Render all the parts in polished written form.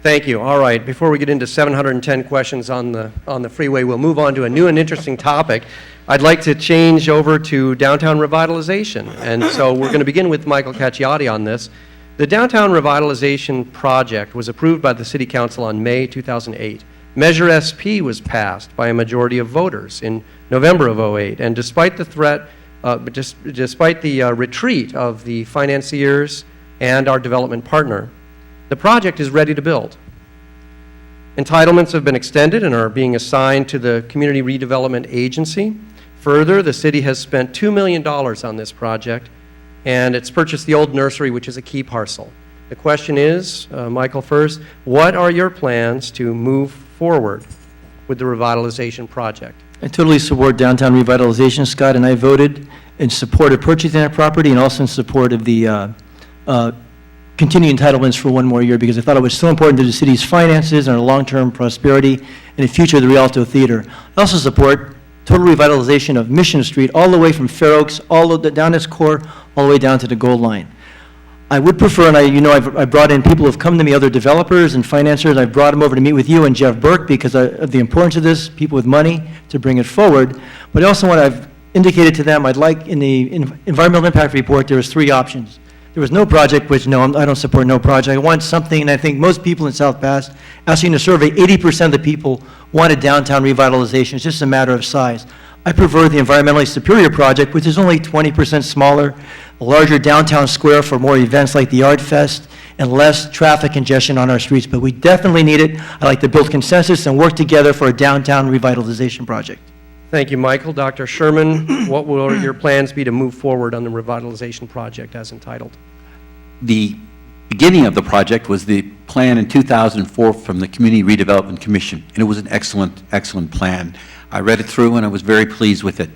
Thank you. All right. Before we get into 710 questions on the freeway, we'll move on to a new and interesting topic. I'd like to change over to downtown revitalization. And so we're going to begin with Michael Cacciati on this. The downtown revitalization project was approved by the City Council on May 2008. Measure SP was passed by a majority of voters in November of 2008. And despite the threat, despite the retreat of the financiers and our development partner, the project is ready to build. Entitlements have been extended and are being assigned to the Community Redevelopment Agency. Further, the city has spent $2 million on this project, and it's purchased the old nursery, which is a key parcel. The question is, Michael first, what are your plans to move forward with the revitalization project? I totally support downtown revitalization, Scott, and I voted in support of purchasing that property and also in support of the continuing entitlements for one more year because I thought it was so important to the city's finances and our long-term prosperity and the future of the Rialto Theater. I also support total revitalization of Mission Street all the way from Fair Oaks, all the, down its core, all the way down to the Gold Line. I would prefer, and I brought in people who have come to me, other developers and financiers. I've brought them over to meet with you and Jeff Burke because of the importance of this, people with money to bring it forward. But I also I've indicated to them, I'd like in the environmental impact report, there was 3 options. There was no project, which no, I don't support no project. I want something, and I think most people in South Pass, asking the survey, 80% of the people wanted downtown revitalization. It's just a matter of size. I prefer the environmentally superior project, which is only 20% smaller, a larger downtown square for more events like the Art Fest, and less traffic congestion on our streets. But we definitely need it. I'd like to build consensus and work together for a downtown revitalization project. Thank you, Michael. Dr. Sherman, what will your plans be to move forward on the revitalization project as entitled? The beginning of the project was the plan in 2004 from the Community Redevelopment Commission, and it was an excellent, excellent plan. I read it through and I was very pleased with it.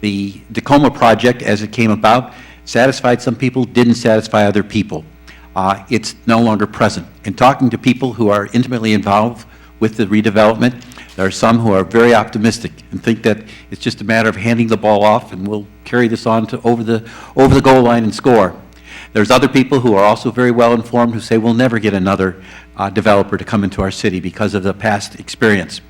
The Tacoma project, as it came about, satisfied some people, didn't satisfy other people. It's no longer present. In talking to people who are intimately involved with the redevelopment, there are some who are very optimistic and think that it's just a matter of handing the ball off and we'll carry this on to over the goal line and score. There's other people who are also very well informed who say we'll never get another developer to come into our city because of the past experience.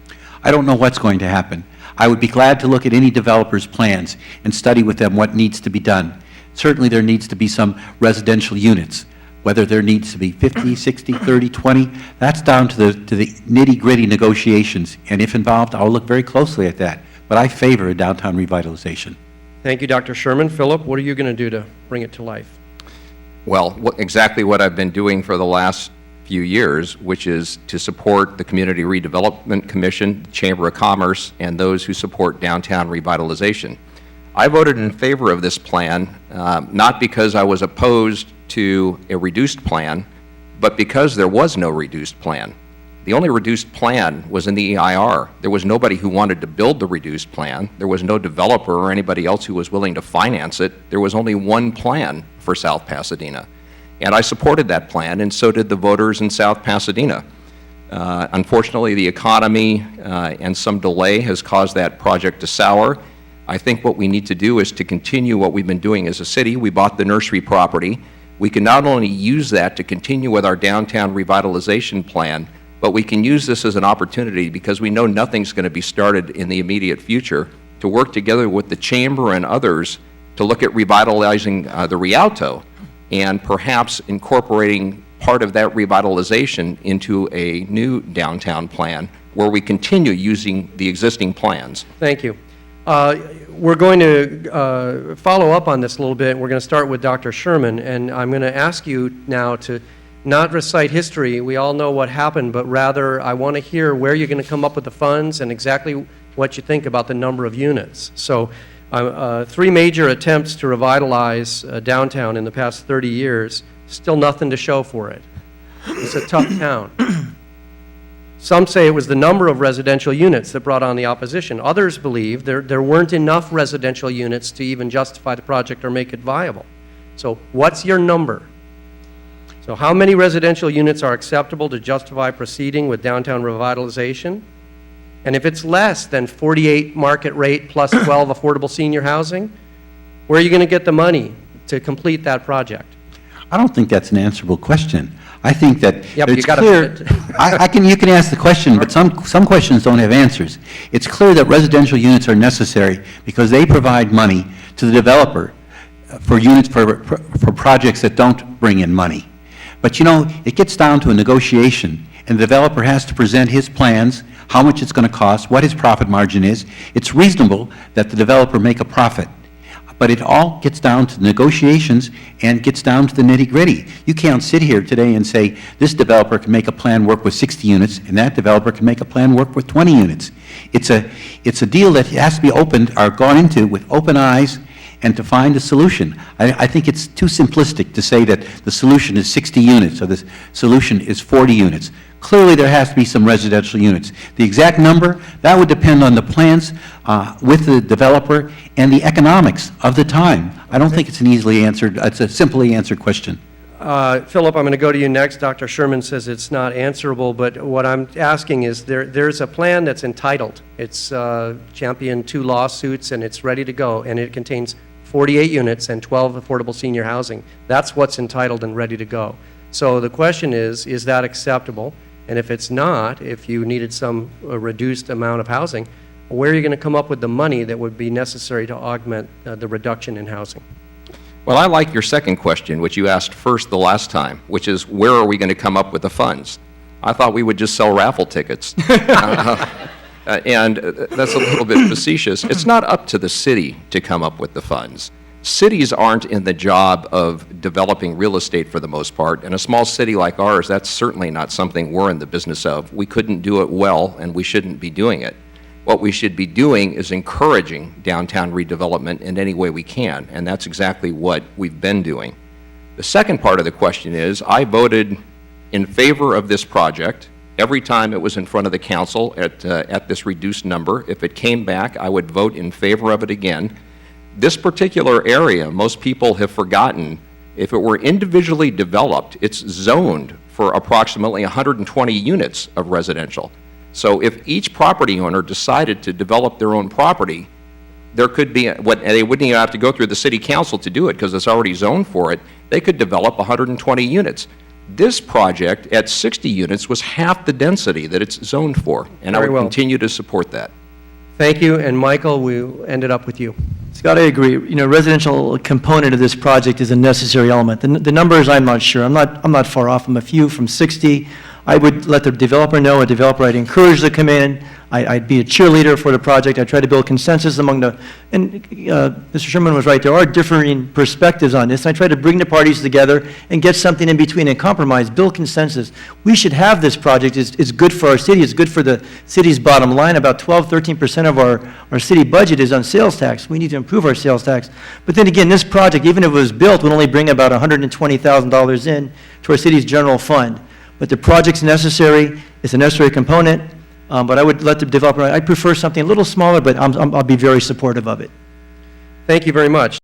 I don't know what's going to happen. I would be glad to look at any developer's plans and study with them what needs to be done. Certainly there needs to be some residential units. Whether there needs to be 50, 60, 30, 20, that's down to the nitty-gritty negotiations. And if involved, I'll look very closely at that. But I favor a downtown revitalization. Thank you, Dr. Sherman. Philip, what are you going to do to bring it to life? Well, exactly what I've been doing for the last few years, which is to support the Community Redevelopment Commission, the Chamber of Commerce, and those who support downtown revitalization. I voted in favor of this plan, not because I was opposed to a reduced plan, but because there was no reduced plan. The only reduced plan was in the EIR. There was nobody who wanted to build the reduced plan. There was no developer or anybody else who was willing to finance it. There was only one plan for South Pasadena. And I supported that plan, and so did the voters in South Pasadena. Unfortunately, the economy and some delay has caused that project to sour. I think what we need to do is to continue what we've been doing as a city. We bought the nursery property. We can not only use that to continue with our downtown revitalization plan, but we can use this as an opportunity because we know nothing's going to be started in the immediate future to work together with the Chamber and others to look at revitalizing the Rialto and perhaps incorporating part of that revitalization into a new downtown plan where we continue using the existing plans. Thank you. We're going to follow up on this a little bit. We're going to start with Dr. Sherman, and I'm going to ask you now to not recite history. We all know what happened, but rather I want to hear where you're going to come up with the funds and exactly what you think about the number of units. So 3 major attempts to revitalize downtown in the past 30 years, still nothing to show for it. It's a tough town. Some say it was the number of residential units that brought on the opposition. Others believe there weren't enough residential units to even justify the project or make it viable. So what's your number? So how many residential units are acceptable to justify proceeding with downtown revitalization? And if it's less than 48 market rate plus 12 affordable senior housing, where are you going to get the money to complete that project? I don't think that's an answerable question. I think that Yeah, but you it's gotta clear, fit it. you can ask the question, but some questions don't have answers. It's clear that residential units are necessary because they provide money to the developer for units, for projects that don't bring in money. But you know, it gets down to a negotiation, and the developer has to present his plans, how much it's going to cost, what his profit margin is. It's reasonable that the developer make a profit. But it all gets down to negotiations and gets down to the nitty-gritty. You can't sit here today and say, this developer can make a plan work with 60 units, and that developer can make a plan work with 20 units. It's a deal that has to be opened, or gone into with open eyes, and to find a solution. I think it's too simplistic to say that the solution is 60 units, or the solution is 40 units. Clearly, there has to be some residential units. The exact number, that would depend on the plans with the developer and the economics of the time. I don't think it's an easily answered, it's a simply answered question. Philip, I'm going to go to you next. Dr. Sherman says it's not answerable, but what I'm asking is there's a plan that's entitled. It's championed 2 lawsuits, and it's ready to go, and it contains 48 units and 12 affordable senior housing. That's what's entitled and ready to go. So the question is that acceptable? And if it's not, if you needed some reduced amount of housing, where are you going to come up with the money that would be necessary to augment the reduction in housing? Well, I like your second question, which you asked first the last time, which is where are we going to come up with the funds? I thought we would just sell raffle tickets. And that's a little bit facetious. It's not up to the city to come up with the funds. Cities aren't in the job of developing real estate for the most part. In a small city like ours, that's certainly not something we're in the business of. We couldn't do it well, and we shouldn't be doing it. What we should be doing is encouraging downtown redevelopment in any way we can, and that's exactly what we've been doing. The second part of the question is, I voted in favor of this project every time it was in front of the council at this reduced number. If it came back, I would vote in favor of it again. This particular area, most people have forgotten, if it were individually developed, it's zoned for approximately 120 units of residential. So if each property owner decided to develop their own property, there could be, they wouldn't even have to go through the city council to do it because it's already zoned for it. They could develop 120 units. This project at 60 units was half the density that it's zoned for, and I would continue to support that. Thank you, and Michael, we ended up with you. Scott, I agree. You know, residential component of this project is a necessary element. The numbers, I'm not sure. I'm not far off. I'm a few from 60. I would let the developer know. A developer, I'd encourage to come in. I'd be a cheerleader for the project. I'd try to build consensus among the, and Mr. Sherman was right, there are differing perspectives on this. And I try to bring the parties together and get something in between and compromise, build consensus. We should have this project. It's good for our city. It's good for the city's bottom line. About 12-13% of our city budget is on sales tax. We need to improve our sales tax. But then again, this project, even if it was built, would only bring about $120,000 in to our city's general fund. But the project's necessary. It's a necessary component. But I would let the developer, I'd prefer something a little smaller, but I'll be very supportive of it. Thank you very much.